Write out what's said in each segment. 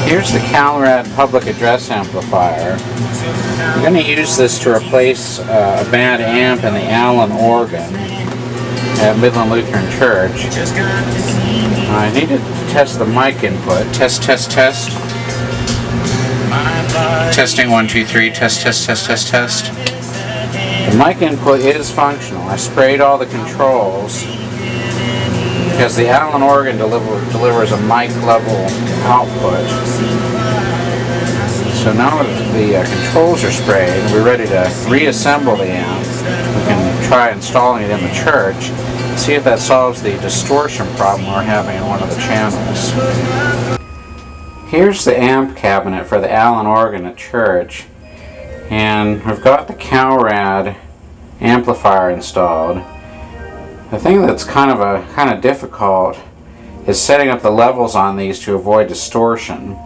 Here's the Calrad public address amplifier. I'm going to use this to replace a bad amp in the Allen organ at Midland Lutheran Church. I need to test the mic input. Test, test, test. Testing 1, 2, 3. Test, test, test, test, test. The mic input is functional. I sprayed all the controls because the Allen organ delivers a mic level output. So now that the controls are sprayed and we're ready to reassemble the amp, we can try installing it in the church and see if that solves the distortion problem we're having in one of the channels. Here's the amp cabinet for the Allen organ at church, and I've got the Calrad amplifier installed. The thing that's kind of difficult is setting up the levels on these to avoid distortion.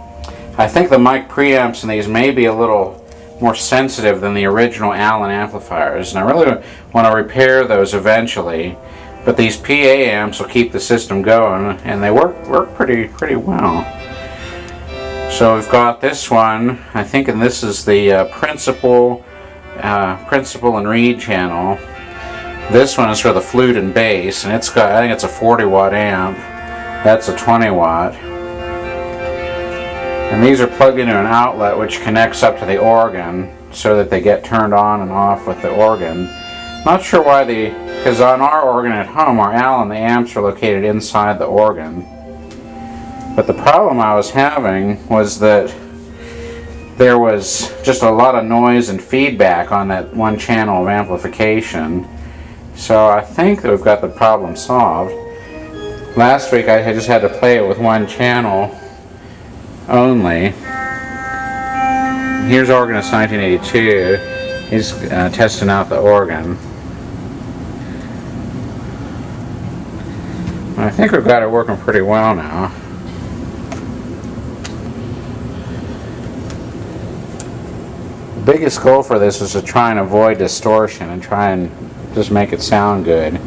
I think the mic preamps in these may be a little more sensitive than the original Allen amplifiers, and I really want to repair those eventually. But these PA amps will keep the system going, and they work pretty well. So we've got this one, I think, and this is the principal and reed channel. This one is for the flute and bass, and it's got, I think it's a 40 watt amp. That's a 20 watt. And these are plugged into an outlet which connects up to the organ so that they get turned on and off with the organ. Not sure why because on our organ at home, our Allen, the amps are located inside the organ. But the problem I was having was that there was just a lot of noise and feedback on that one channel of amplification. So I think that we've got the problem solved. Last week I just had to play it with one channel only. Here's Organist 1982. He's testing out the organ. I think we've got it working pretty well now. The biggest goal for this is to try and avoid distortion and try and just make it sound good.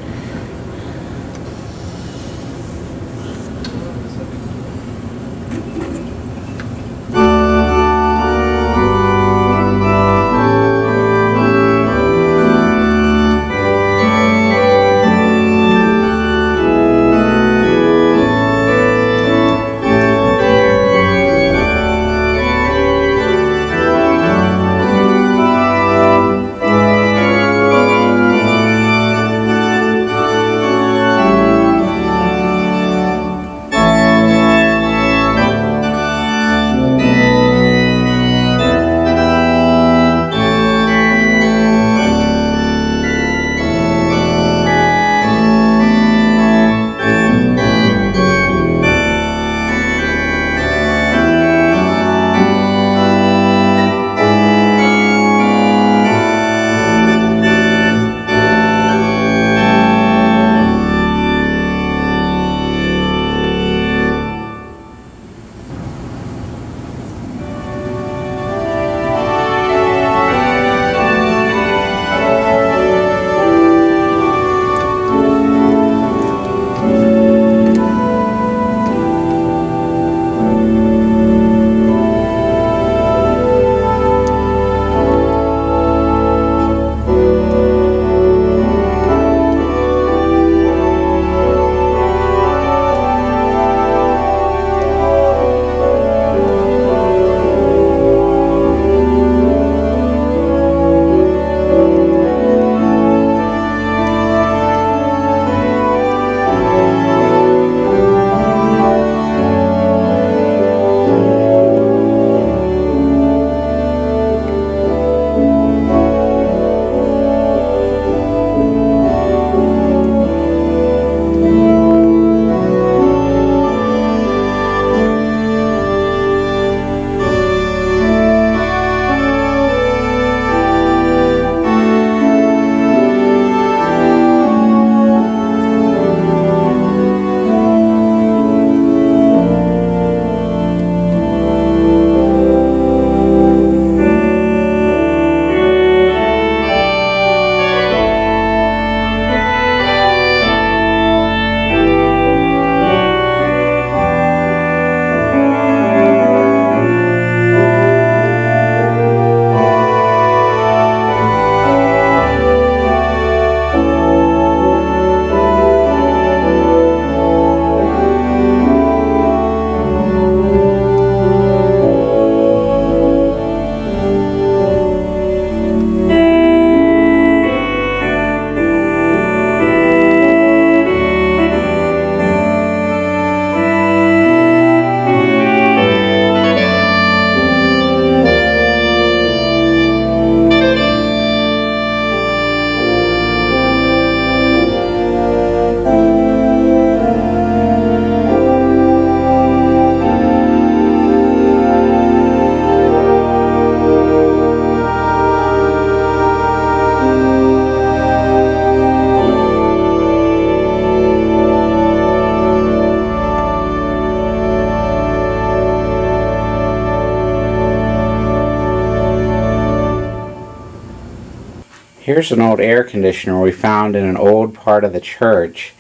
Here's an old air conditioner we found in an old part of the church.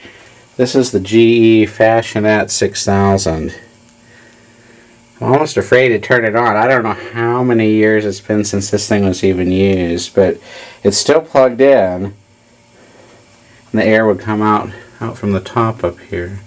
This is the GE Fashionette 6000. I'm almost afraid to turn it on. I don't know how many years it's been since this thing was even used, but it's still plugged in. And the air would come out from the top up here.